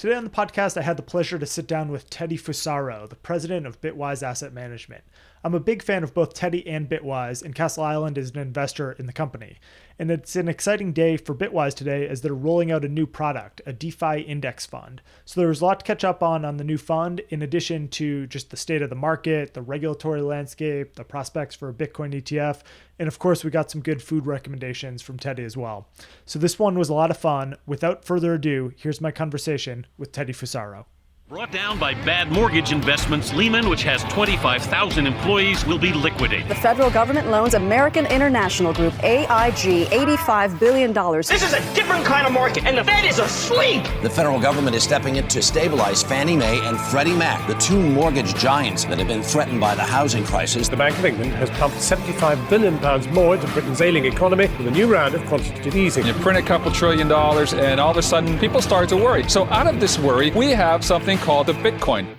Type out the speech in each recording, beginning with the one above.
Today on the podcast, I had the pleasure to sit down with Teddy Fusaro, the president of Bitwise Asset Management. I'm a big fan of both Teddy and Bitwise, and Castle Island is an investor in the company. And it's an exciting day for Bitwise today as they're rolling out a new product, a DeFi index fund. So there's a lot to catch up on the new fund, in addition to just the state of the market, the regulatory landscape, the prospects for a Bitcoin ETF, and of course, we got some good food recommendations from Teddy as well. So this one was a lot of fun. Without further ado, here's my conversation with Teddy Fusaro. Brought down by bad mortgage investments, Lehman, which has 25,000 employees, will be liquidated. The federal government loans American International Group, AIG, $85 billion. This is a different kind of market, and the Fed is asleep. The federal government is stepping in to stabilize Fannie Mae and Freddie Mac, the two mortgage giants that have been threatened by the housing crisis. The Bank of England has pumped £75 billion more into Britain's ailing economy with a new round of quantitative easing. You print a couple $1 trillion, and all of a sudden, people start to worry. So out of this worry, we have something called the Bitcoin.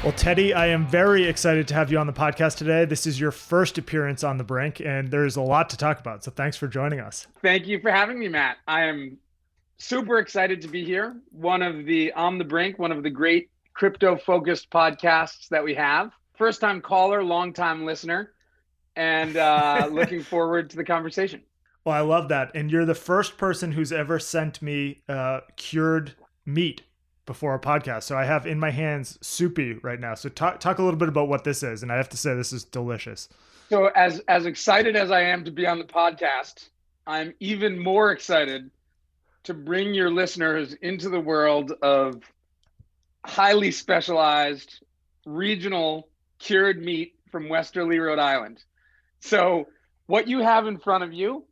Well, Teddy, I am very excited to have you on the podcast today. This is your first appearance on The Brink, and there's a lot to talk about. So thanks for joining us. Thank you for having me, Matt. I am super excited to be here. On the Brink, one of the great crypto-focused podcasts that we have. First-time caller, long-time listener, and looking forward to the conversation. Well, I love that. And you're the first person who's ever sent me cured meat before a podcast. So I have in my hands soupy right now. So talk a little bit about what this is. And I have to say, this is delicious. So as excited as I am to be on the podcast, I'm even more excited to bring your listeners into the world of highly specialized regional cured meat from Westerly, Rhode Island. So what you have in front of you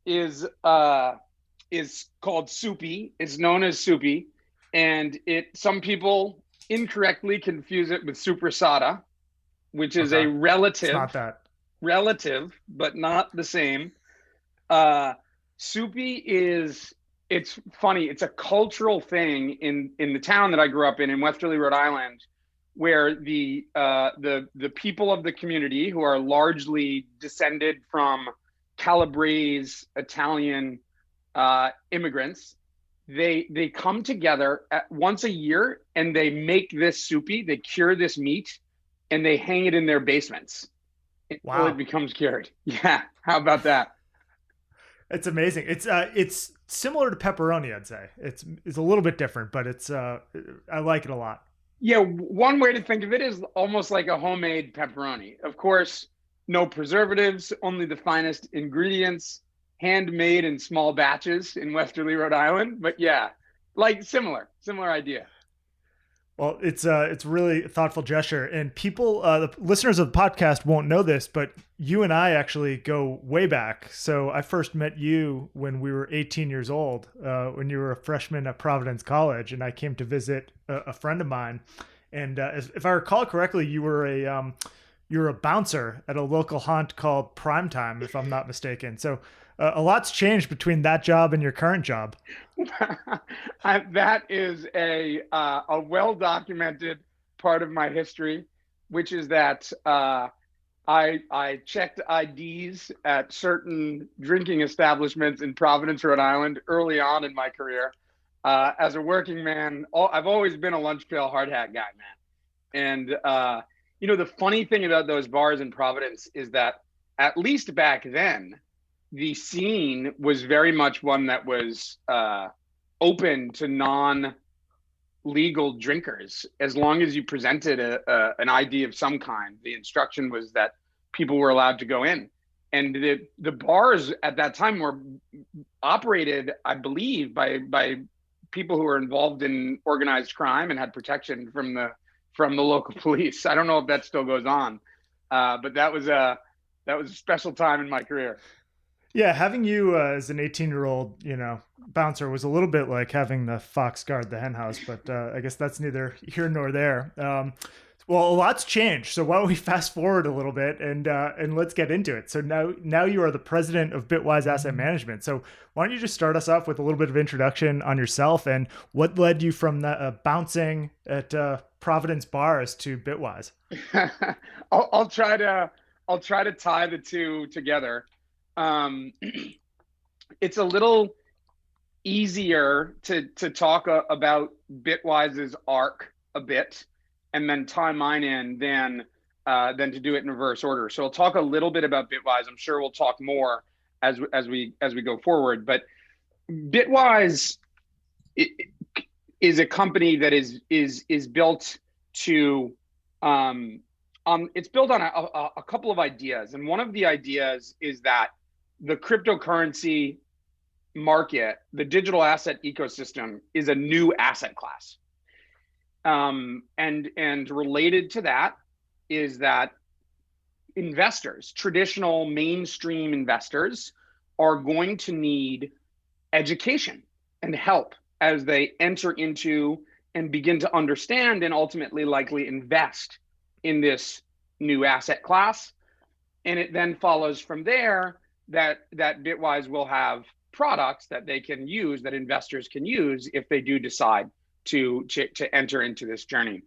is called soupy. It's known as soupy. And some people incorrectly confuse it with supersada, which is a relative. It's not that. Relative, but not the same. Soupy it's funny. It's a cultural thing in the town that I grew up in Westerly, Rhode Island, where the people of the community, who are largely descended from Calabrese Italian immigrants, they come together once a year and they make this soupy. They cure this meat and they hang it in their basements until it becomes cured. Yeah, how about that? It's amazing. It's similar to pepperoni, I'd say. It's a little bit different, but I like it a lot. Yeah, one way to think of it is almost like a homemade pepperoni. Of course, no preservatives, only the finest ingredients, handmade in small batches in Westerly, Rhode Island. But yeah, like similar idea. Well, it's really a thoughtful gesture, and people, the listeners of the podcast won't know this, but you and I actually go way back. So I first met you when we were 18 years old, when you were a freshman at Providence College, and I came to visit a friend of mine. And if I recall correctly, you were a bouncer at a local haunt called Primetime, if I'm not mistaken. So a lot's changed between that job and your current job. That is a well-documented part of my history, which is that I checked IDs at certain drinking establishments in Providence, Rhode Island early on in my career. As a working man, I've always been a lunch pail hard hat guy, man. And the funny thing about those bars in Providence is that at least back then, the scene was very much one that was open to non-legal drinkers. As long as you presented an ID of some kind, the instruction was that people were allowed to go in. And the bars at that time were operated, I believe, by people who were involved in organized crime and had protection from the local police. I don't know if that still goes on, but that was a special time in my career. Yeah, having you as an 18-year-old, bouncer was a little bit like having the fox guard the hen house, but I guess that's neither here nor there. Well, a lot's changed, so why don't we fast forward a little bit and let's get into it. So now you are the president of Bitwise Asset Management. So why don't you just start us off with a little bit of introduction on yourself and what led you from bouncing at Providence bars to Bitwise? I'll try to tie the two together. It's a little easier to talk about Bitwise's arc a bit and then tie mine in than to do it in reverse order. So I'll talk a little bit about Bitwise. I'm sure we'll talk more as we go forward. But Bitwise is a company that is built to it's built on a couple of ideas, and one of the ideas is that the cryptocurrency market, the digital asset ecosystem, is a new asset class. And related to that is that investors, traditional mainstream investors, are going to need education and help as they enter into and begin to understand and ultimately likely invest in this new asset class. And it then follows from there that Bitwise will have products that they can use, that investors can use if they do decide to enter into this journey.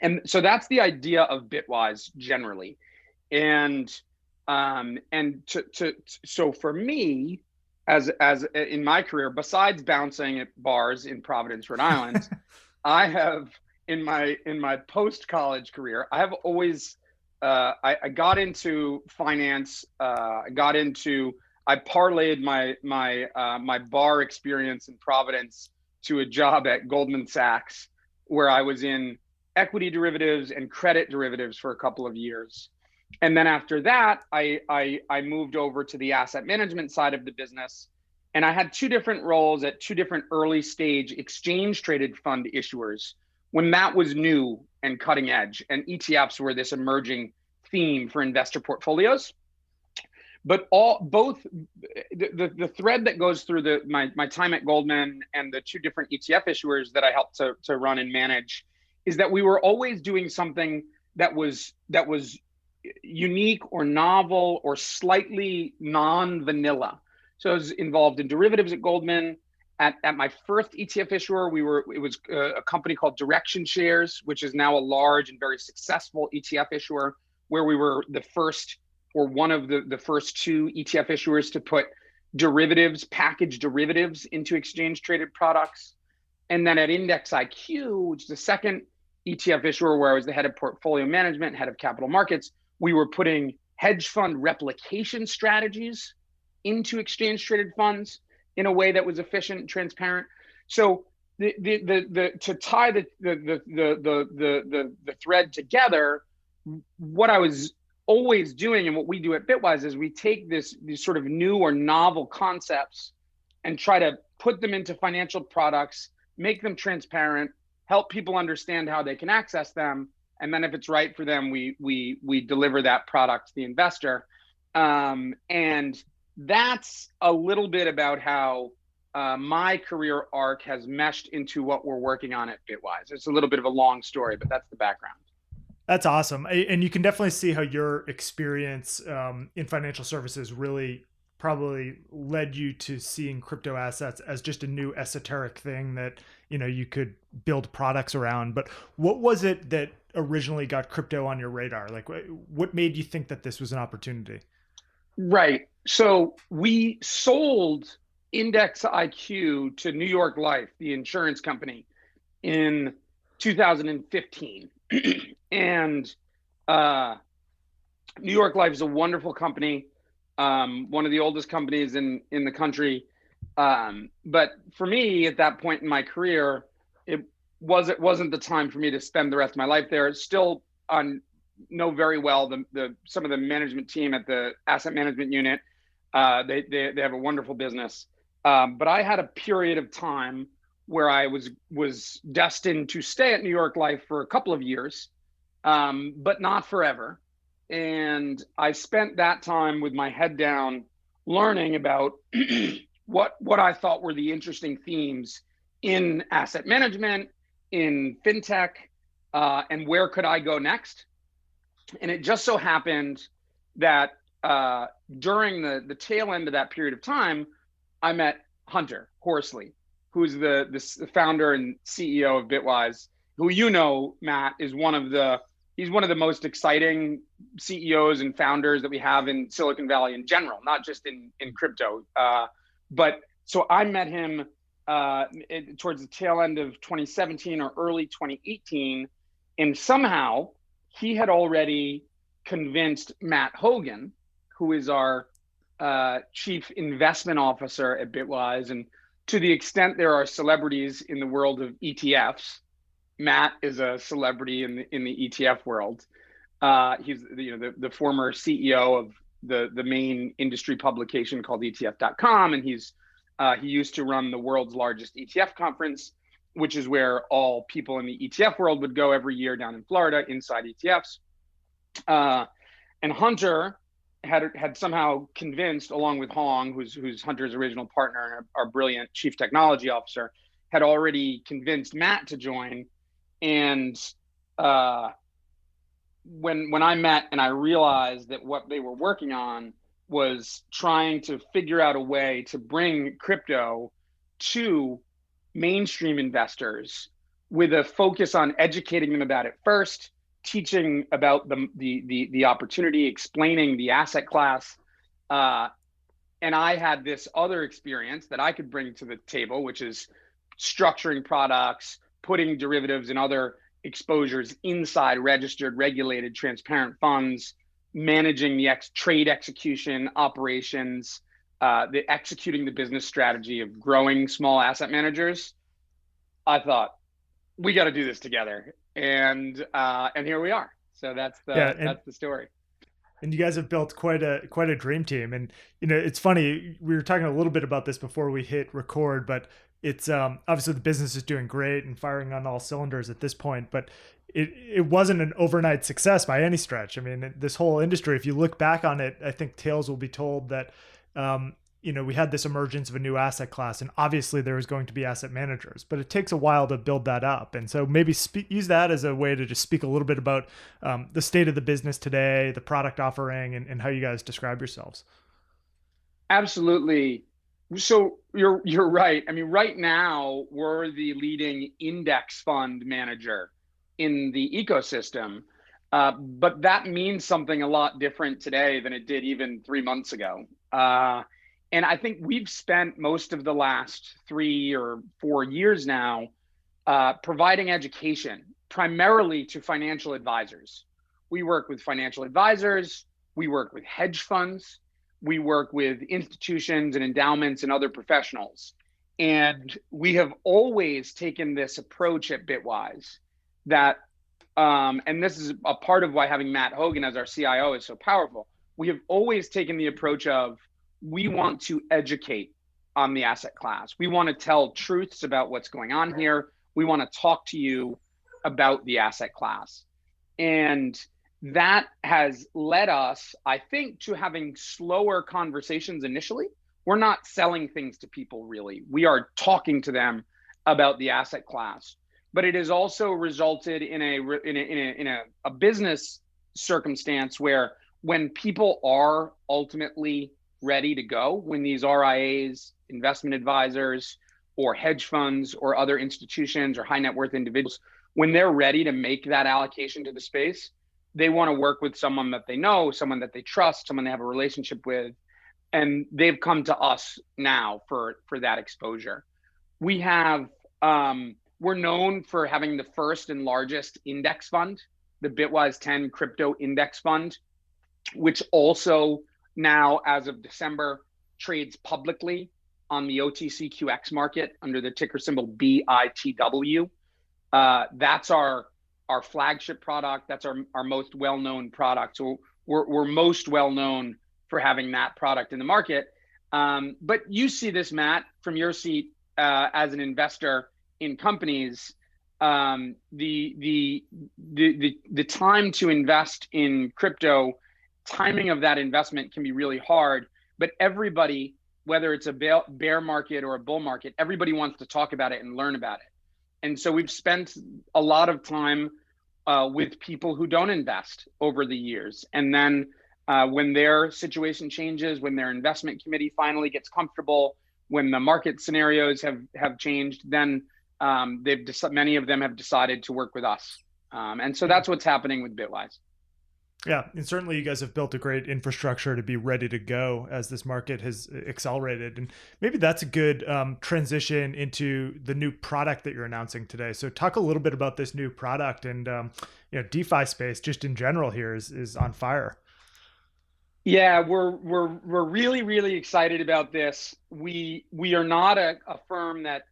And so that's the idea of Bitwise generally. And so for me, as in my career, besides bouncing at bars in Providence, Rhode Island, I have in my post-college career, I have always I got into finance. I parlayed my bar experience in Providence to a job at Goldman Sachs, where I was in equity derivatives and credit derivatives for a couple of years. And then after that, I moved over to the asset management side of the business. And I had two different roles at two different early stage exchange traded fund issuers when that was new and cutting edge, and ETFs were this emerging theme for investor portfolios. But both the thread that goes through my time at Goldman and the two different ETF issuers that I helped to run and manage is that we were always doing something that was unique or novel or slightly non-vanilla. So I was involved in derivatives at Goldman. At my first ETF issuer, it was a company called Direction Shares, which is now a large and very successful ETF issuer, where we were the first or one of the first two ETF issuers to put packaged derivatives into exchange traded products. And then at Index IQ, which is the second ETF issuer where I was the head of portfolio management, head of capital markets, we were putting hedge fund replication strategies into exchange traded funds in a way that was efficient and transparent. So to tie the thread together, what I was always doing and what we do at Bitwise is we take these sort of new or novel concepts and try to put them into financial products, make them transparent, help people understand how they can access them, and then if it's right for them, we deliver that product to the investor. And that's a little bit about how my career arc has meshed into what we're working on at Bitwise. It's a little bit of a long story, but that's the background. That's awesome. And you can definitely see how your experience in financial services really probably led you to seeing crypto assets as just a new esoteric thing that, you could build products around. But what was it that originally got crypto on your radar? Like, what made you think that this was an opportunity? Right. So we sold Index IQ to New York Life, the insurance company, in 2015. And New York Life is a wonderful company, one of the oldest companies in the country. But for me, at that point in my career, it wasn't the time for me to spend the rest of my life there. It's still know very well some of the management team at the asset management unit. They have a wonderful business. But I had a period of time where I was destined to stay at New York Life for a couple of years, but not forever. And I spent that time with my head down, learning about what I thought were the interesting themes in asset management, in fintech, and where could I go next. And it just so happened that during the tail end of that period of time, I met Hunter Horsley, who's the founder and CEO of Bitwise, who Matt, is he's one of the most exciting CEOs and founders that we have in Silicon Valley in general, not just in crypto. But so I met him towards the tail end of 2017 or early 2018, and somehow he had already convinced Matt Hogan, who is our chief investment officer at Bitwise, and to the extent there are celebrities in the world of ETFs, Matt is a celebrity in the ETF world. He's the former CEO of the main industry publication called ETF.com, and he used to run the world's largest ETF conference, which is where all people in the ETF world would go every year down in Florida inside ETFs. And Hunter had somehow convinced, along with Hong, who's Hunter's original partner and our brilliant chief technology officer, had already convinced Matt to join. And when I met and I realized that what they were working on was trying to figure out a way to bring crypto to mainstream investors with a focus on educating them about it first, teaching about the opportunity, explaining the asset class. And I had this other experience that I could bring to the table, which is structuring products, putting derivatives and other exposures inside registered, regulated, transparent funds, managing the trade execution operations, executing the business strategy of growing small asset managers. I thought, we got to do this together, and here we are. So that's the story. And you guys have built quite a dream team. And it's funny, we were talking a little bit about this before we hit record, but it's obviously the business is doing great and firing on all cylinders at this point, but it wasn't an overnight success by any stretch. I mean, this whole industry, if you look back on it, I think tales will be told that we had this emergence of a new asset class, and obviously there was going to be asset managers, but it takes a while to build that up. And so maybe use that as a way to just speak a little bit about the state of the business today, the product offering, and how you guys describe yourselves. Absolutely. So you're right. I mean, right now we're the leading index fund manager in the ecosystem, but that means something a lot different today than it did even 3 months ago. And I think we've spent most of the last 3 or 4 years now providing education primarily to financial advisors. We work with financial advisors, we work with hedge funds, we work with institutions and endowments and other professionals. And we have always taken this approach at Bitwise that, and this is a part of why having Matt Hogan as our CIO is so powerful. We have always taken the approach of, we want to educate on the asset class. We want to tell truths about what's going on here. We want to talk to you about the asset class. And that has led us, I think, to having slower conversations initially. We're not selling things to people, really. We are talking to them about the asset class. But it has also resulted in a business circumstance where when people are ultimately ready to go, when these RIAs, investment advisors, or hedge funds, or other institutions, or high net worth individuals, when they're ready to make that allocation to the space, they want to work with someone that they know, someone that they trust, someone they have a relationship with, and they've come to us now for that exposure. We have, we're known for having the first and largest index fund, the Bitwise 10 Crypto Index Fund, which also now, as of December, trades publicly on the OTCQX market under the ticker symbol BITW. That's our flagship product. That's our most well-known product. So we're most well-known for having that product in the market. But you see this, Matt, from your seat as an investor in companies. The time to invest in crypto, timing of that investment can be really hard. But everybody, whether it's a bear market or a bull market, everybody wants to talk about it and learn about it. And so we've spent a lot of time with people who don't invest over the years. And then when their situation changes, when their investment committee finally gets comfortable, when the market scenarios have changed, then many of them have decided to work with us. And so that's what's happening with Bitwise. Yeah, and certainly you guys have built a great infrastructure to be ready to go as this market has accelerated. And maybe that's a good transition into the new product that you're announcing today. So talk a little bit about this new product and DeFi space just in general here is on fire. Yeah, we're really excited about this. We are not a firm that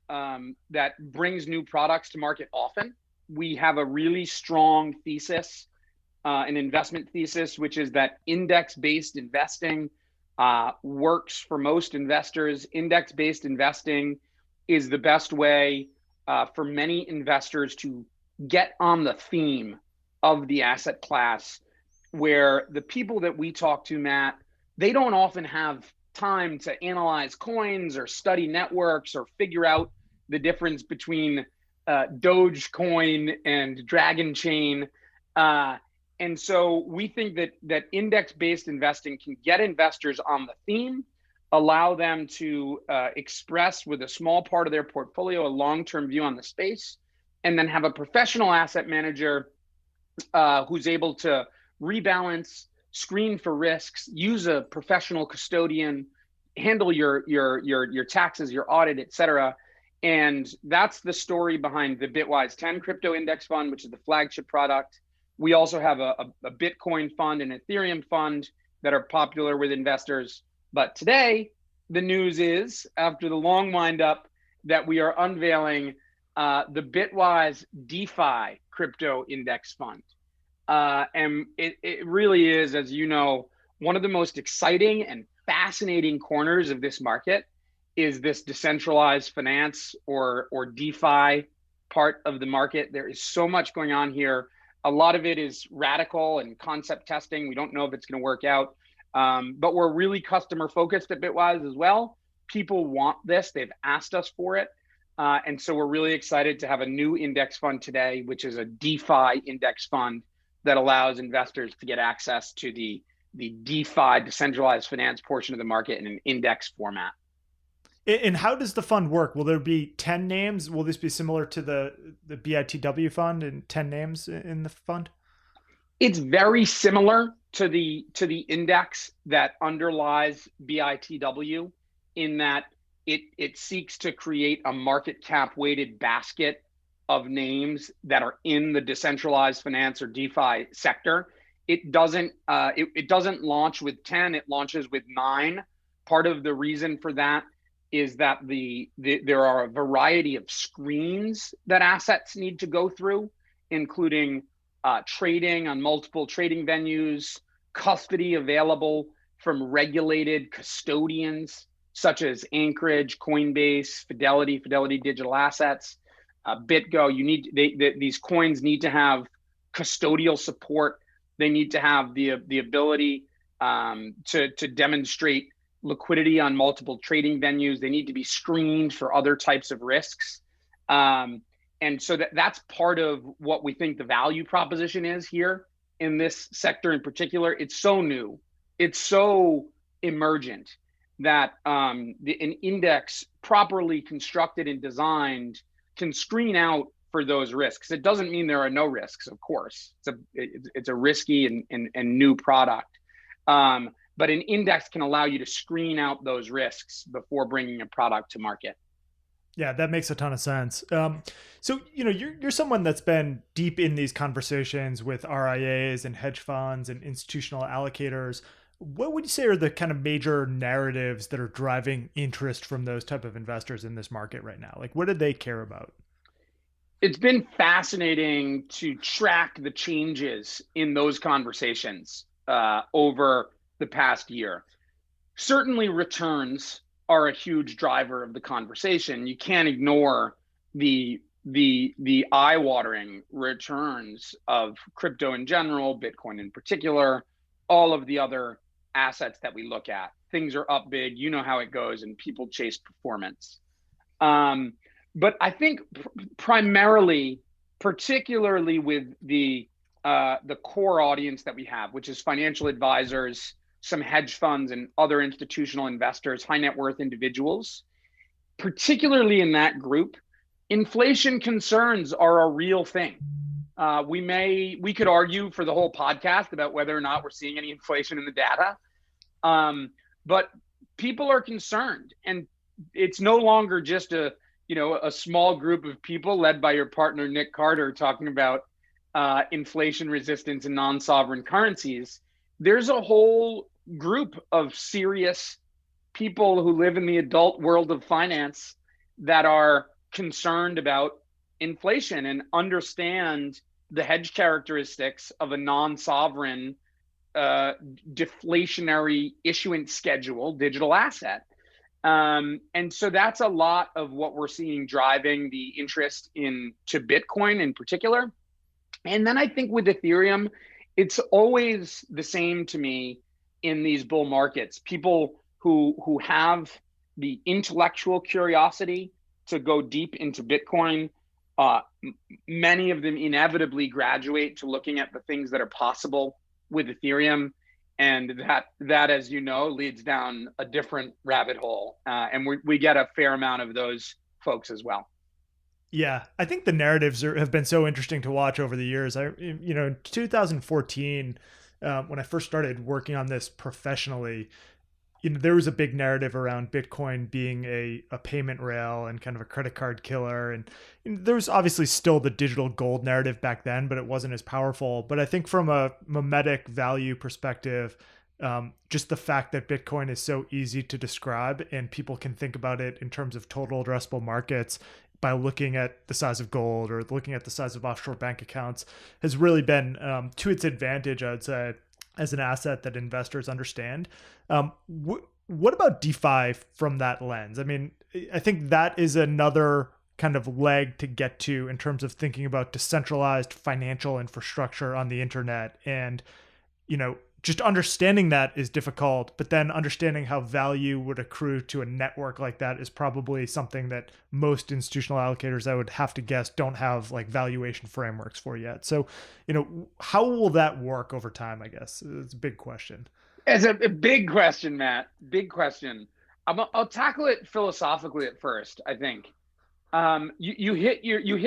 that brings new products to market often. We have a really strong thesis, an investment thesis, which is that index-based investing works for most investors. Index-based investing is the best way for many investors to get on the theme of the asset class, where the people that we talk to, Matt, they don't often have time to analyze coins or study networks or figure out the difference between Dogecoin and Dragon Chain. And so we think that index-based investing can get investors on the theme, allow them to express with a small part of their portfolio a long-term view on the space, and then have a professional asset manager who's able to rebalance, screen for risks, use a professional custodian, handle your taxes, your audit, et cetera. And that's the story behind the Bitwise 10 crypto index fund, which is the flagship product. We also have a Bitcoin fund and Ethereum fund that are popular with investors. But today, the news is, after the long wind up, that we are unveiling the Bitwise DeFi crypto index fund. And it really is, as you know, one of the most exciting and fascinating corners of this market is this decentralized finance or DeFi part of the market. There is so much going on here. A lot of it is radical and concept testing. We don't know if it's going to work out, but we're really customer focused at Bitwise as well. People want this. They've asked us for it. And so we're really excited to have a new index fund today, which is a DeFi index fund that allows investors to get access to the DeFi, decentralized finance portion of the market in an index format. And how does the fund work? Will there be 10 names? Will this be similar to the BITW fund and 10 names in the fund? It's very similar to the index that underlies BITW in that it seeks to create a market cap weighted basket of names that are in the decentralized finance or DeFi sector. It doesn't launch with 10, it launches with 9. Part of the reason for that is that there are a variety of screens that assets need to go through, including trading on multiple trading venues, custody available from regulated custodians such as Anchorage, Coinbase, Fidelity Digital Assets, BitGo. These coins need to have custodial support. They need to have the ability to demonstrate liquidity on multiple trading venues. They need to be screened for other types of risks. And so that's part of what we think the value proposition is here in this sector in particular. It's so new, it's so emergent that an index properly constructed and designed can screen out for those risks. It doesn't mean there are no risks, of course. It's a risky and new product. But an index can allow you to screen out those risks before bringing a product to market. Yeah, that makes a ton of sense. So, you're someone that's been deep in these conversations with RIAs and hedge funds and institutional allocators. What would you say are the kind of major narratives that are driving interest from those type of investors in this market right now? Like, what do they care about? It's been fascinating to track the changes in those conversations over the past year. Certainly returns are a huge driver of the conversation. You can't ignore the eye-watering returns of crypto in general, Bitcoin in particular, all of the other assets that we look at. Things are up big, you know how it goes, and people chase performance. But I think primarily, particularly with the core audience that we have, which is financial advisors, some hedge funds and other institutional investors, high net worth individuals, particularly in that group, inflation concerns are a real thing. We could argue for the whole podcast about whether or not we're seeing any inflation in the data. But people are concerned, and it's no longer just a small group of people led by your partner, Nick Carter, talking about inflation resistance in non-sovereign currencies. There's a whole group of serious people who live in the adult world of finance that are concerned about inflation and understand the hedge characteristics of a non-sovereign deflationary issuance schedule digital asset. And so that's a lot of what we're seeing driving the interest to Bitcoin in particular. And then I think with Ethereum, it's always the same to me in these bull markets. People who have the intellectual curiosity to go deep into Bitcoin, many of them inevitably graduate to looking at the things that are possible with Ethereum. And that, as you know, leads down a different rabbit hole. And we get a fair amount of those folks as well. Yeah, I think the narratives have been so interesting to watch over the years. In 2014, when I first started working on this professionally, there was a big narrative around Bitcoin being a payment rail and kind of a credit card killer. And there was obviously still the digital gold narrative back then, but it wasn't as powerful. But I think from a mimetic value perspective, just the fact that Bitcoin is so easy to describe and people can think about it in terms of total addressable markets by looking at the size of gold or looking at the size of offshore bank accounts has really been to its advantage, I would say, as an asset that investors understand. What about DeFi from that lens? I mean, I think that is another kind of leg to get to in terms of thinking about decentralized financial infrastructure on the internet. And, just understanding that is difficult, but then understanding how value would accrue to a network like that is probably something that most institutional allocators, I would have to guess, don't have like valuation frameworks for yet. So, how will that work over time, I guess? It's a big question. It's a big question, Matt. Big question. I'll tackle it philosophically at first, I think. You hit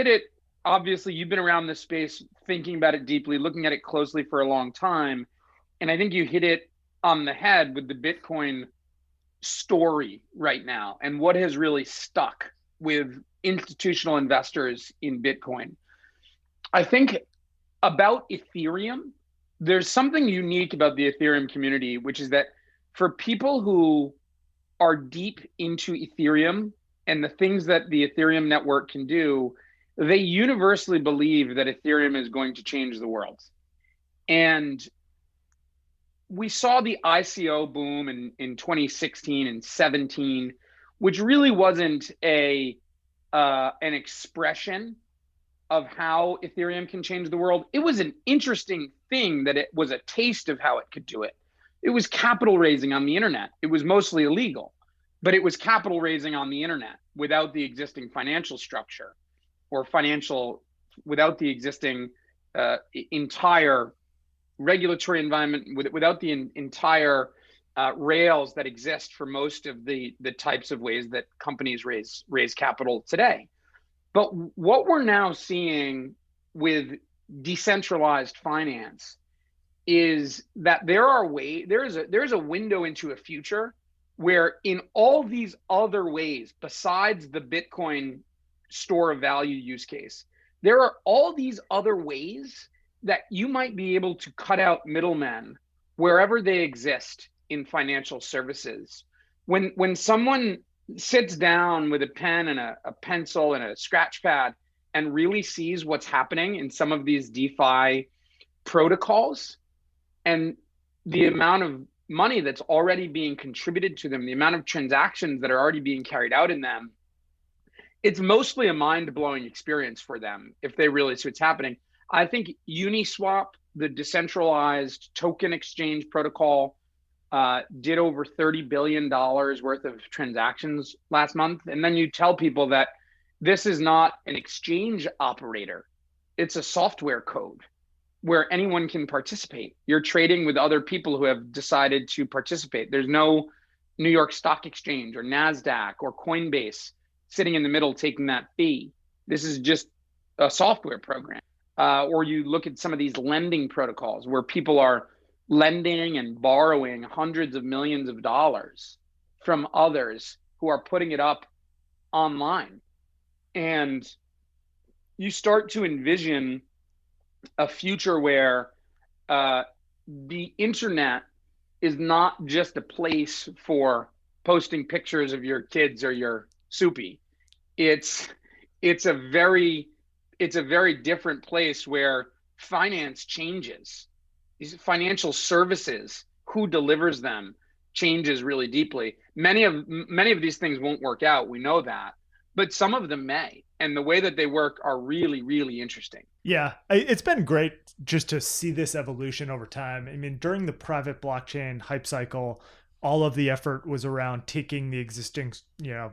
it. Obviously, you've been around this space, thinking about it deeply, looking at it closely for a long time. And I think you hit it on the head with the Bitcoin story right now and what has really stuck with institutional investors in Bitcoin. I think about Ethereum, there's something unique about the Ethereum community, which is that for people who are deep into Ethereum and the things that the Ethereum network can do, they universally believe that Ethereum is going to change the world. And we saw the ICO boom in 2016 and 17, which really wasn't an expression of how Ethereum can change the world. It was an interesting thing that it was a taste of how it could do it. It was capital raising on the internet. It was mostly illegal, but it was capital raising on the internet without the existing financial structure or without the existing entire regulatory environment, without the entire rails that exist for most of the types of ways that companies raise capital today. But what we're now seeing with decentralized finance is that there's a window into a future where in all these other ways, besides the Bitcoin store of value use case, there are all these other ways that you might be able to cut out middlemen wherever they exist in financial services. When someone sits down with a pen and a pencil and a scratch pad and really sees what's happening in some of these DeFi protocols and the amount of money that's already being contributed to them, the amount of transactions that are already being carried out in them, it's mostly a mind-blowing experience for them if they really see what's happening. I think Uniswap, the decentralized token exchange protocol, did over $30 billion worth of transactions last month. And then you tell people that this is not an exchange operator. It's a software code where anyone can participate. You're trading with other people who have decided to participate. There's no New York Stock Exchange or NASDAQ or Coinbase sitting in the middle taking that fee. This is just a software program. or you look at some of these lending protocols where people are lending and borrowing hundreds of millions of dollars from others who are putting it up online. And you start to envision a future where the internet is not just a place for posting pictures of your kids or your soupy. It's a very different place where finance changes. These financial services, who delivers them, changes really deeply. Many of these things won't work out. We know that, but some of them may, and the way that they work are really, really interesting. Yeah, it's been great just to see this evolution over time. I mean, during the private blockchain hype cycle, all of the effort was around taking the existing,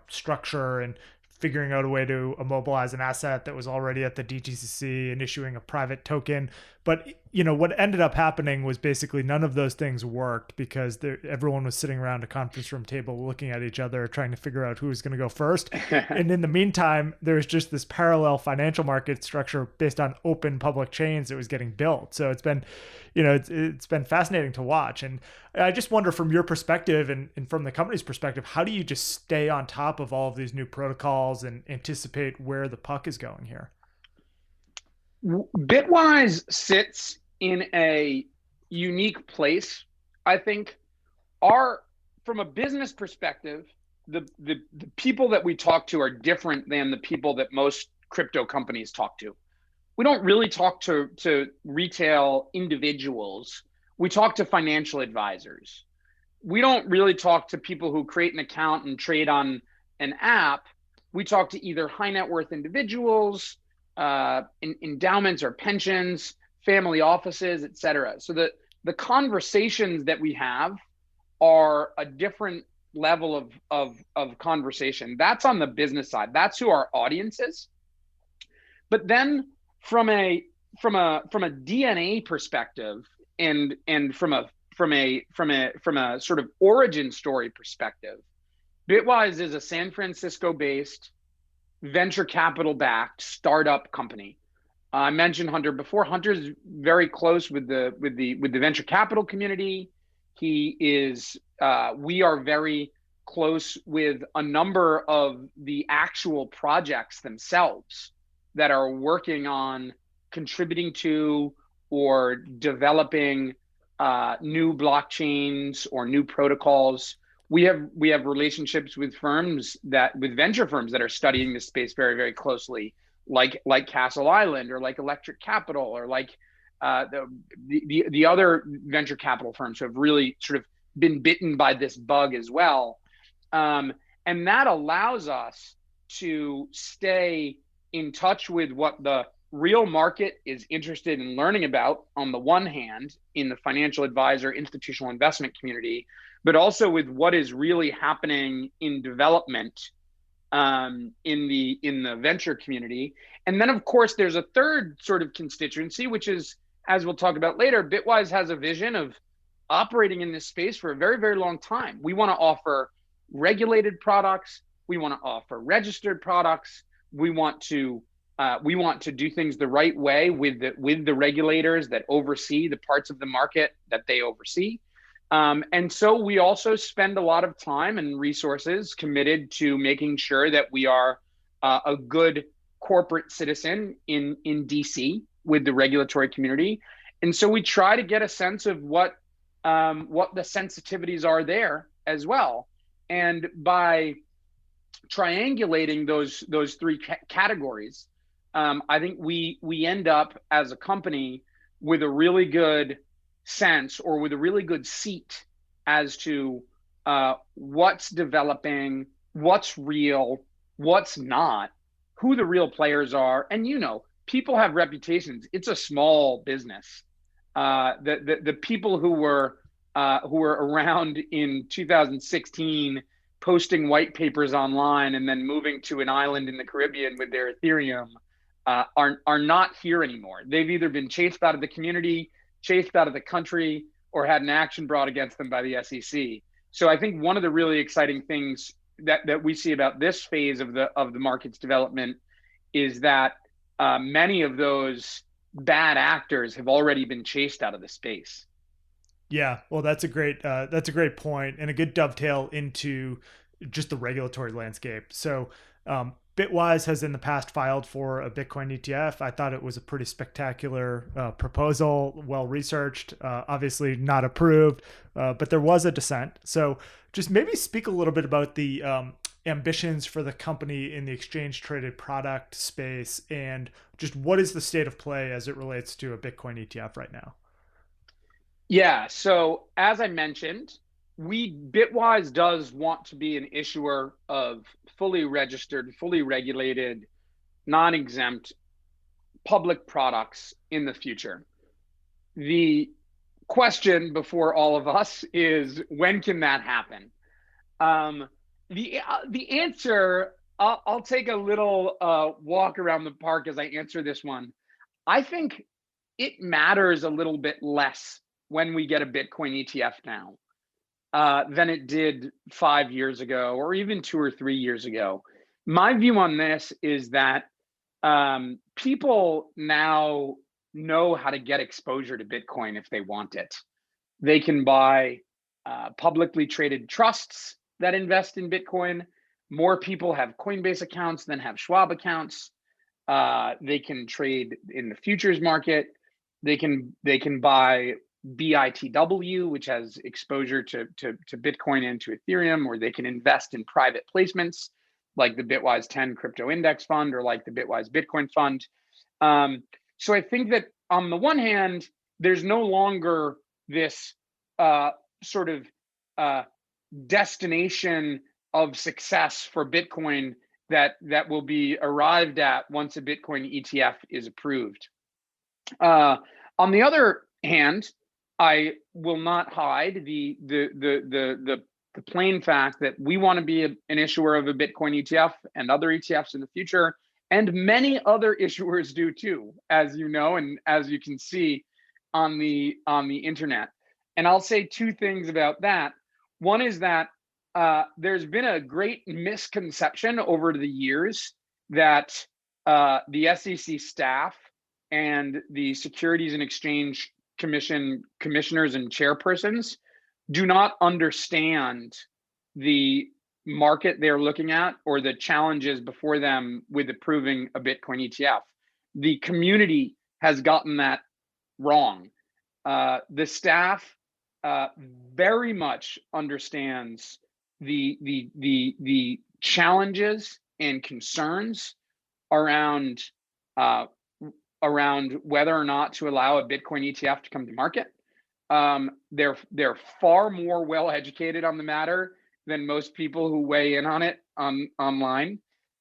structure and figuring out a way to immobilize an asset that was already at the DTCC and issuing a private token. But what ended up happening was basically none of those things worked because everyone was sitting around a conference room table looking at each other, trying to figure out who was going to go first. And in the meantime, there was just this parallel financial market structure based on open public chains that was getting built. So it's been, it's been fascinating to watch. And I just wonder, from your perspective and from the company's perspective, how do you just stay on top of all of these new protocols and anticipate where the puck is going here? Bitwise sits in a unique place. I think from a business perspective, the people that we talk to are different than the people that most crypto companies talk to. We don't really talk to retail individuals. We talk to financial advisors. We don't really talk to people who create an account and trade on an app. We talk to either high net worth individuals, endowments or pensions, family offices, et cetera. So the conversations that we have are a different level of conversation. That's on the business side. That's who our audience is. But then from a DNA perspective and from a sort of origin story perspective, Bitwise is a San Francisco based venture capital backed startup company. I mentioned Hunter before. Hunter's very close with the venture capital community. He is. We are very close with a number of the actual projects themselves that are working on contributing to or developing new blockchains or new protocols. We have relationships with venture firms that are studying this space very, very closely, like Castle Island or like Electric Capital or like the other venture capital firms who have really sort of been bitten by this bug as well. And that allows us to stay in touch with what the real market is interested in learning about, on the one hand, in the financial advisor, institutional investment community, but also with what is really happening in development in the venture community. And then, of course, there's a third sort of constituency, which is, as we'll talk about later, Bitwise has a vision of operating in this space for a very, very long time. We want to offer regulated products. We want to offer registered products. We want to do things the right way with the regulators that oversee the parts of the market that they oversee. And so we also spend a lot of time and resources committed to making sure that we are a good corporate citizen in DC with the regulatory community. And so we try to get a sense of what the sensitivities are there as well. And by triangulating those three categories, I think we end up as a company with a really good sense, or with a really good seat, as to what's developing, what's real, what's not, who the real players are. And people have reputations. It's a small business. The people who were around in 2016 posting white papers online and then moving to an island in the Caribbean with their Ethereum are not here anymore. They've either been chased out of the community, chased out of the country, or had an action brought against them by the SEC. So I think one of the really exciting things that we see about this phase of the market's development is that many of those bad actors have already been chased out of the space. Yeah, well, that's a great point and a good dovetail into just the regulatory landscape. So, Bitwise has in the past filed for a Bitcoin ETF. I thought it was a pretty spectacular proposal, well researched, obviously not approved, but there was a dissent. So, just maybe speak a little bit about the ambitions for the company in the exchange traded product space and just what is the state of play as it relates to a Bitcoin ETF right now? Yeah. So as I mentioned, Bitwise does want to be an issuer of fully registered, fully regulated, non-exempt public products in the future. The question before all of us is, when can that happen? The answer, I'll take a little walk around the park as I answer this one. I think it matters a little bit less when we get a Bitcoin ETF now than it did 5 years ago or even 2 or 3 years ago. My view on this is that people now know how to get exposure to Bitcoin if they want it. They can buy publicly traded trusts that invest in Bitcoin. More people have Coinbase accounts than have Schwab accounts. They can trade in the futures market. They can buy BITW, which has exposure to Bitcoin and to Ethereum, or they can invest in private placements like the Bitwise 10 crypto index fund or like the Bitwise Bitcoin fund. So I think that on the one hand, there's no longer this sort of destination of success for Bitcoin that will be arrived at once a Bitcoin ETF is approved. On the other hand, I will not hide the plain fact that we want to be an issuer of a Bitcoin ETF and other ETFs in the future, and many other issuers do too, as you know, and as you can see on the internet. And I'll say two things about that. One is that there's been a great misconception over the years that the SEC staff and the Securities and Exchange Commission commissioners and chairpersons do not understand the market they're looking at or the challenges before them with approving a Bitcoin ETF. The community has gotten that wrong. The staff very much understands the challenges and concerns around whether or not to allow a Bitcoin ETF to come to market. They're far more well educated on the matter than most people who weigh in on it online,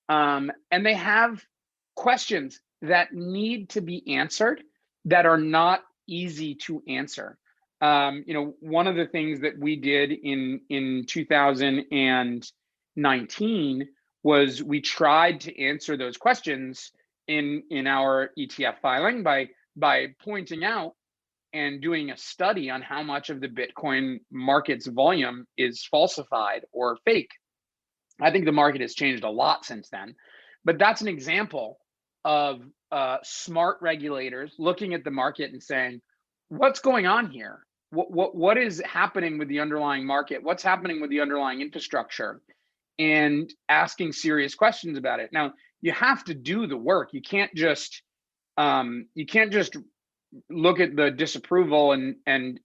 and they have questions that need to be answered that are not easy to answer. One of the things that we did in 2019 was we tried to answer those questions in our ETF filing by pointing out and doing a study on how much of the Bitcoin market's volume is falsified or fake. I think the market has changed a lot since then, but that's an example of smart regulators looking at the market and saying, what's going on here? What is happening with the underlying market? What's happening with the underlying infrastructure? And asking serious questions about it. Now, you have to do the work. You can't just look at the disapproval and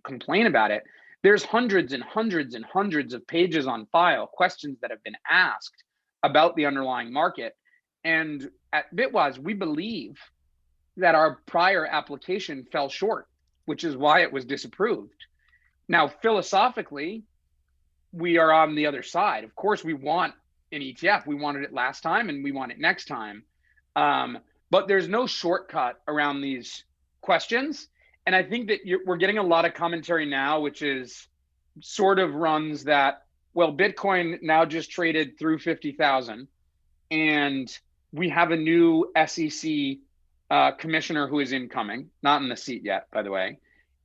complain about it. There's hundreds and hundreds and hundreds of pages on file, questions that have been asked about the underlying market. And at Bitwise, we believe that our prior application fell short, which is why it was disapproved. Now, philosophically, we are on the other side. Of course, we want an ETF. We wanted it last time and we want it next time. But there's no shortcut around these questions. And I think that we're getting a lot of commentary now, which is sort of runs that, well, Bitcoin now just traded through 50,000 and we have a new SEC commissioner who is incoming, not in the seat yet, by the way.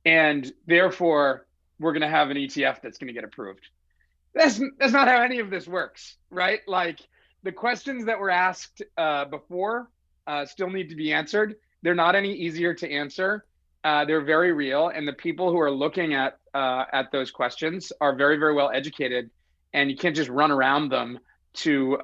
And therefore, we're going to have an ETF that's going to get approved. That's not how any of this works, right? Like the questions that were asked before still need to be answered. they're not any easier to answer. They're very real, and the people who are looking at those questions are very, very well educated, and you can't just run around them to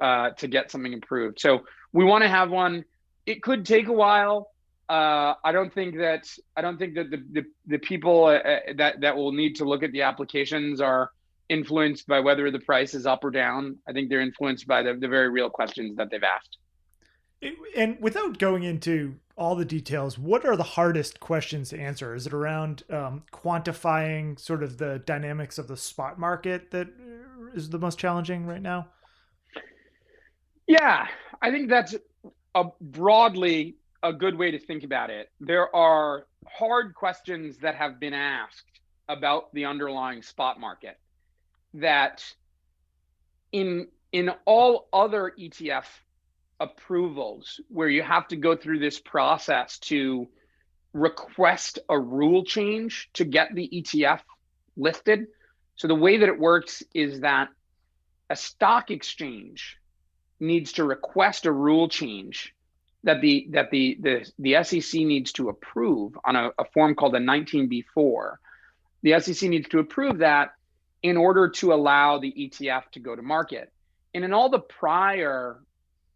get something improved. So we want to have one. It could take a while. I don't think that the people that will need to look at the applications are influenced by whether the price is up or down. I think they're influenced by the very real questions that they've asked. And without going into all the details, what are the hardest questions to answer? Is it around quantifying sort of the dynamics of the spot market that is the most challenging right now? Yeah, I think that's broadly a good way to think about it. There are hard questions that have been asked about the underlying spot market that in all other ETF approvals, where you have to go through this process to request a rule change to get the ETF listed. So the way that it works is that a stock exchange needs to request a rule change that the SEC needs to approve on a form called a 19B4. The SEC needs to approve that in order to allow the ETF to go to market. And in all the prior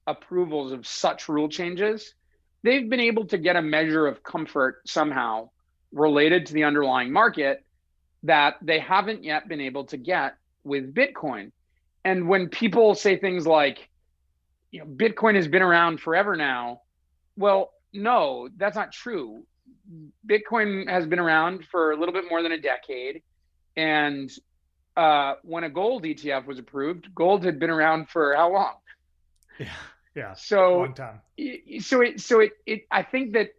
approvals of such rule changes, they've been able to get a measure of comfort somehow related to the underlying market that they haven't yet been able to get with Bitcoin. And when people say things like, Bitcoin has been around forever now, well, no, that's not true. Bitcoin has been around for a little bit more than a decade. And when a gold ETF was approved, gold had been around for how long? Yeah. So long time. I think that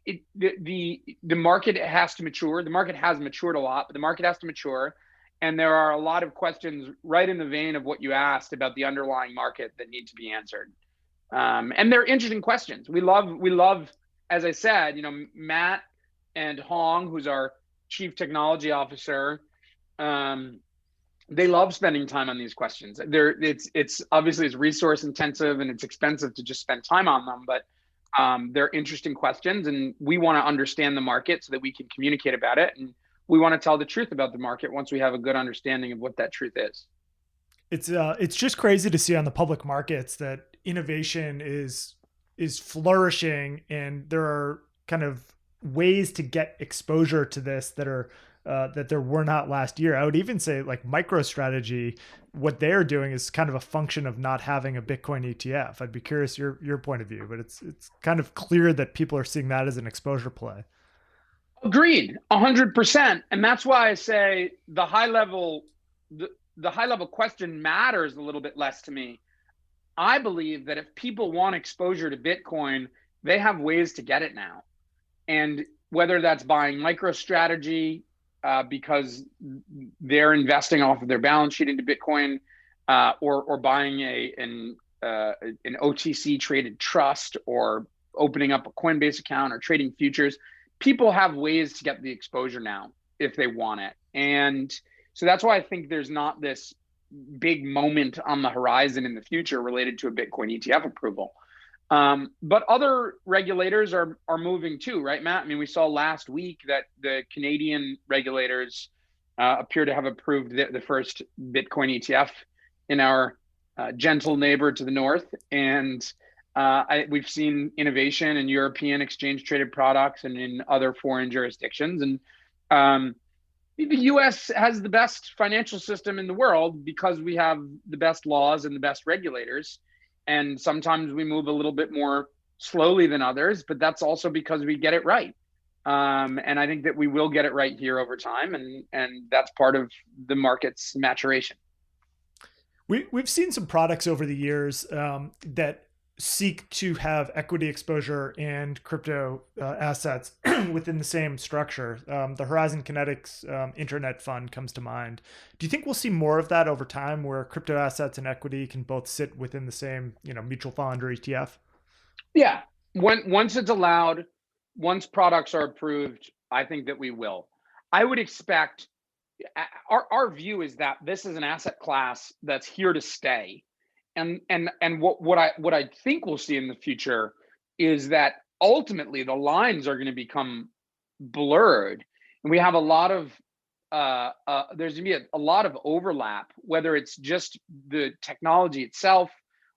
the market has to mature. The market has matured a lot, but the market has to mature. And there are a lot of questions right in the vein of what you asked about the underlying market that need to be answered. And they're interesting questions. We love, as I said, Matt and Hong, who's our chief technology officer, they love spending time on these questions. It's obviously it's resource intensive and it's expensive to just spend time on them, but they're interesting questions, and we want to understand the market so that we can communicate about it, and we want to tell the truth about the market once we have a good understanding of what that truth is. It's just crazy to see on the public markets that innovation is flourishing, and there are kind of ways to get exposure to this that are that there were not last year. I would even say like MicroStrategy, what they're doing is kind of a function of not having a Bitcoin ETF. I'd be curious your point of view, but it's kind of clear that people are seeing that as an exposure play. Agreed, 100%. And that's why I say the high level question matters a little bit less to me. I believe that if people want exposure to Bitcoin, they have ways to get it now. And whether that's buying MicroStrategy because they're investing off of their balance sheet into Bitcoin, or buying an OTC traded trust, or opening up a Coinbase account, or trading futures, people have ways to get the exposure now if they want it. And so that's why I think there's not this big moment on the horizon in the future related to a Bitcoin ETF approval. But other regulators are moving too, right, Matt? I mean, we saw last week that the Canadian regulators appear to have approved the first Bitcoin ETF in our gentle neighbor to the north. And we've seen innovation in European exchange traded products and in other foreign jurisdictions. And the US has the best financial system in the world because we have the best laws and the best regulators. And sometimes we move a little bit more slowly than others, but that's also because we get it right. And I think that we will get it right here over time. And that's part of the market's maturation. We've seen some products over the years that seek to have equity exposure and crypto assets within the same structure. The Horizon Kinetics Internet Fund comes to mind. Do you think we'll see more of that over time, where crypto assets and equity can both sit within the same, mutual fund or ETF? Yeah, once it's allowed, once products are approved, I think that we will. I would expect our view is that this is an asset class that's here to stay. And what I think we'll see in the future is that ultimately the lines are going to become blurred, and we have a lot of there's going to be a lot of overlap, whether it's just the technology itself,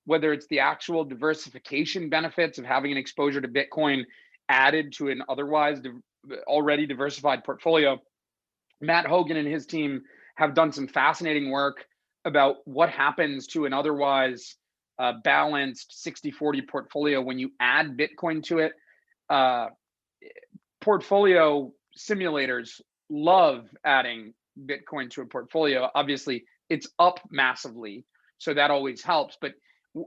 whether it's the actual diversification benefits of having an exposure to Bitcoin added to an otherwise already diversified portfolio. Matt Hogan and his team have done some fascinating work about what happens to an otherwise balanced 60-40 portfolio when you add Bitcoin to it. Portfolio simulators love adding Bitcoin to a portfolio. Obviously, it's up massively, so that always helps. But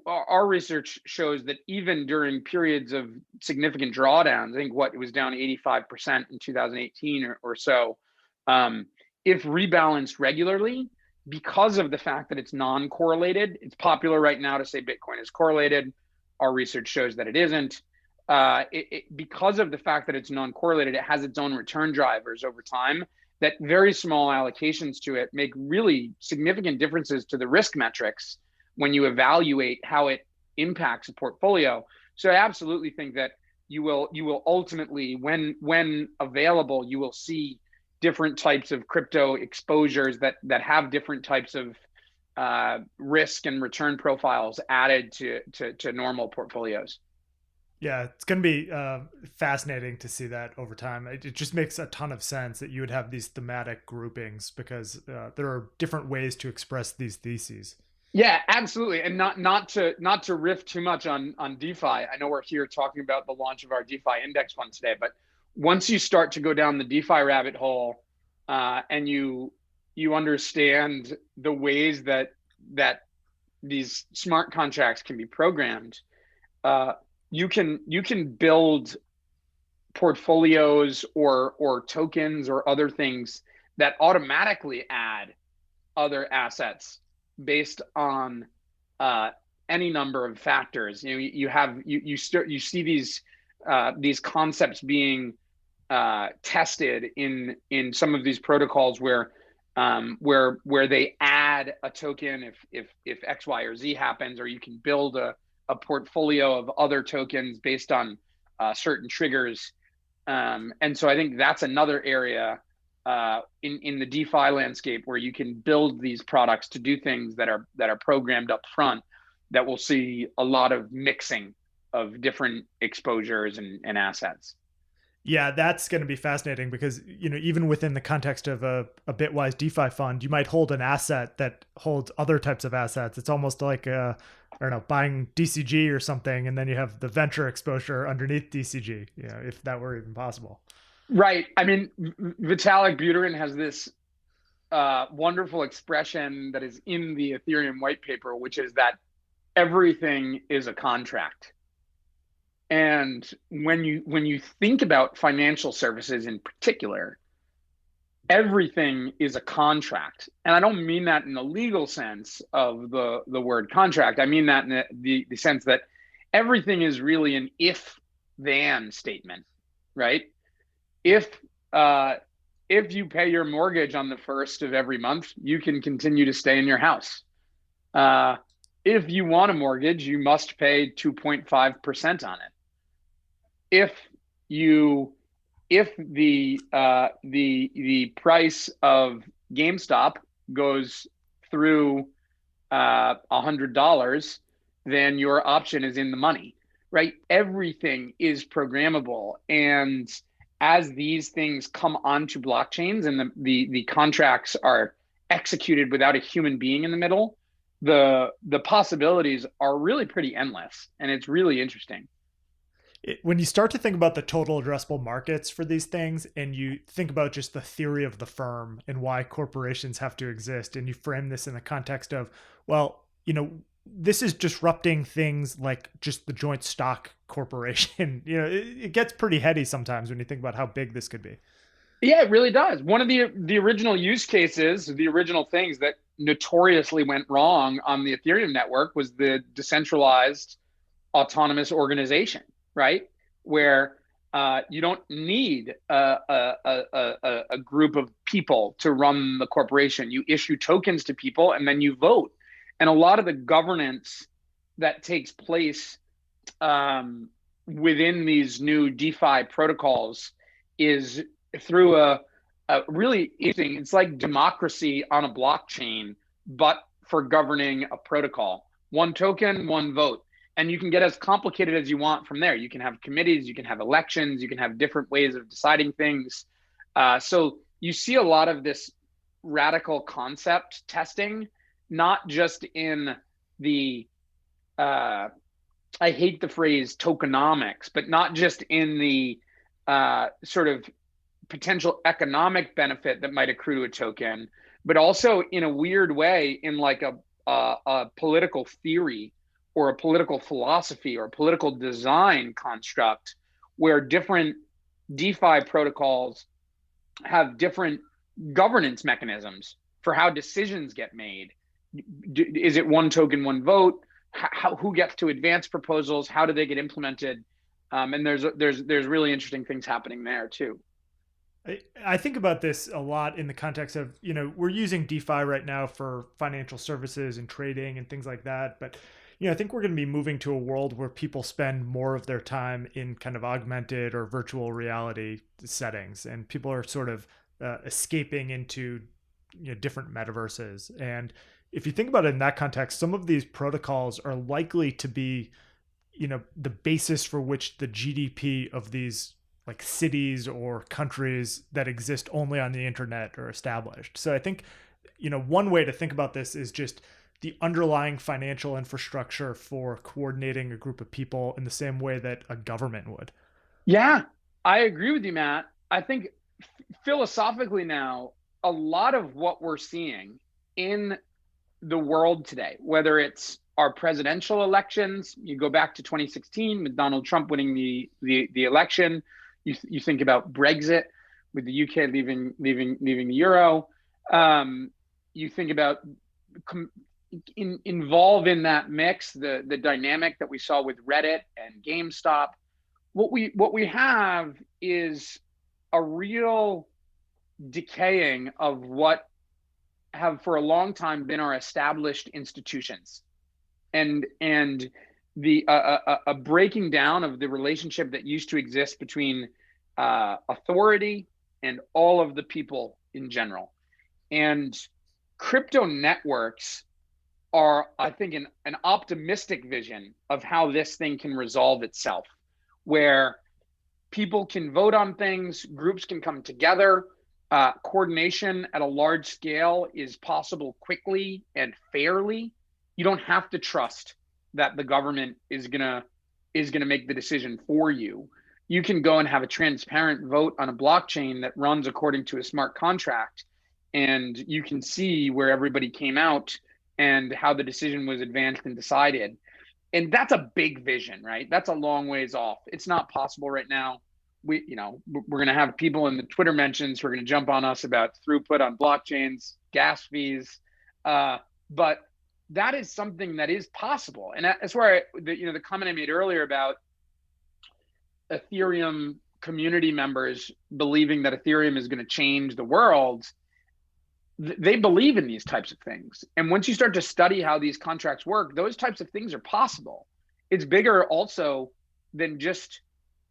our research shows that even during periods of significant drawdowns, I think it was down 85% in 2018 or so, if rebalanced regularly, because of the fact that it's non-correlated, it's popular right now to say Bitcoin is correlated. Our research shows that it isn't. Because of the fact that it's non-correlated, it has its own return drivers over time that very small allocations to it make really significant differences to the risk metrics when you evaluate how it impacts a portfolio. So I absolutely think that you will ultimately, when available, you will see different types of crypto exposures that have different types of risk and return profiles added to normal portfolios. Yeah, it's going to be fascinating to see that over time. It just makes a ton of sense that you would have these thematic groupings because there are different ways to express these theses. Yeah, absolutely. And not to riff too much on DeFi. I know we're here talking about the launch of our DeFi index fund today, but once you start to go down the DeFi rabbit hole and you understand the ways that these smart contracts can be programmed, you can build portfolios or tokens or other things that automatically add other assets based on any number of factors. You see these concepts being tested in some of these protocols where they add a token if X, Y, or Z happens, or you can build a portfolio of other tokens based on certain triggers. And so I think that's another area in the DeFi landscape where you can build these products to do things that are programmed up front that will see a lot of mixing of different exposures and assets. Yeah, that's going to be fascinating because, even within the context of a Bitwise DeFi fund, you might hold an asset that holds other types of assets. It's almost like, I don't know, buying DCG or something, and then you have the venture exposure underneath DCG, if that were even possible. Right. I mean, Vitalik Buterin has this wonderful expression that is in the Ethereum white paper, which is that everything is a contract. And when you think about financial services in particular, everything is a contract. And I don't mean that in the legal sense of the word contract. I mean that in the sense that everything is really an if-then statement, right? If you pay your mortgage on the 1st of every month, you can continue to stay in your house. If you want a mortgage, you must pay 2.5% on it. If the price of GameStop goes through $100, then your option is in the money, right? Everything is programmable, and as these things come onto blockchains and the contracts are executed without a human being in the middle, the possibilities are really pretty endless, and it's really interesting. When you start to think about the total addressable markets for these things, and you think about just the theory of the firm and why corporations have to exist, and you frame this in the context of, well, this is disrupting things like just the joint stock corporation. It gets pretty heady sometimes when you think about how big this could be. Yeah, it really does. One of the original use cases, the original things that notoriously went wrong on the Ethereum network was the decentralized autonomous organization, right? Where you don't need a group of people to run the corporation. You issue tokens to people and then you vote. And a lot of the governance that takes place within these new DeFi protocols is through a really interesting, it's like democracy on a blockchain, but for governing a protocol. One token, one vote. And you can get as complicated as you want from there. You can have committees, you can have elections, you can have different ways of deciding things. So you see a lot of this radical concept testing, not just in the, I hate the phrase tokenomics, but not just in the sort of potential economic benefit that might accrue to a token, but also in a weird way in like a political theory or a political philosophy or a political design construct where different DeFi protocols have different governance mechanisms for how decisions get made. Is it one token, one vote? Who gets to advance proposals? How do they get implemented? And there's really interesting things happening there too. I think about this a lot in the context of, we're using DeFi right now for financial services and trading and things like that. But, I think we're going to be moving to a world where people spend more of their time in kind of augmented or virtual reality settings, and people are sort of escaping into different metaverses. And if you think about it in that context, some of these protocols are likely to be, the basis for which the GDP of these like cities or countries that exist only on the internet are established. So I think, one way to think about this is just the underlying financial infrastructure for coordinating a group of people in the same way that a government would. Yeah, I agree with you, Matt. I think philosophically now, a lot of what we're seeing in the world today, whether it's our presidential elections, you go back to 2016 with Donald Trump winning the election, you think about Brexit with the UK leaving the euro, you think about involve in that mix the dynamic that we saw with Reddit and GameStop. What we have is a real decaying of what have for a long time been our established institutions, and the a breaking down of the relationship that used to exist between authority and all of the people in general. And crypto networks are, I think, an optimistic vision of how this thing can resolve itself, where people can vote on things, groups can come together, coordination at a large scale is possible quickly and fairly. You don't have to trust that the government is gonna make the decision for you. You can go and have a transparent vote on a blockchain that runs according to a smart contract, and you can see where everybody came out and how the decision was advanced and decided. And that's a big vision, right? That's a long ways off. It's not possible right now. We're going to have people in the Twitter mentions who are going to jump on us about throughput on blockchains, gas fees. But that is something that is possible. And that's where the comment I made earlier about Ethereum community members believing that Ethereum is going to change the world. They believe in these types of things. And once you start to study how these contracts work, those types of things are possible. It's bigger also than just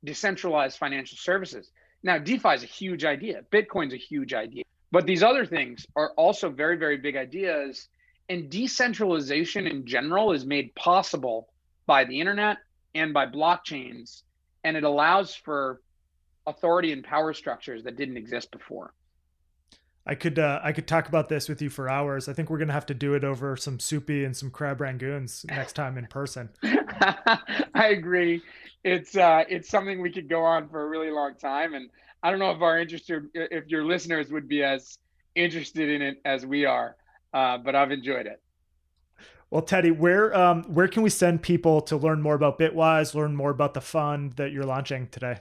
decentralized financial services. Now, DeFi is a huge idea. Bitcoin's a huge idea. But these other things are also very, very big ideas. And decentralization in general is made possible by the internet and by blockchains. And it allows for authority and power structures that didn't exist before. I could talk about this with you for hours. I think we're going to have to do it over some soupy and some crab rangoons next time in person. I agree. It's something we could go on for a really long time. And I don't know if your listeners would be as interested in it as we are, but I've enjoyed it. Well, Teddy, where can we send people to learn more about Bitwise, learn more about the fund that you're launching today?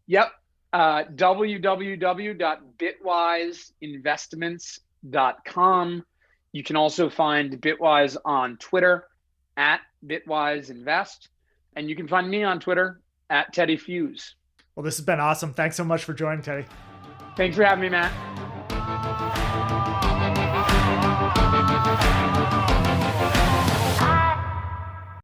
Yep. www.bitwiseinvestments.com. You can also find Bitwise on Twitter @BitwiseInvest. And you can find me on Twitter @TeddyFuse. Well, this has been awesome. Thanks so much for joining, Teddy. Thanks for having me, Matt.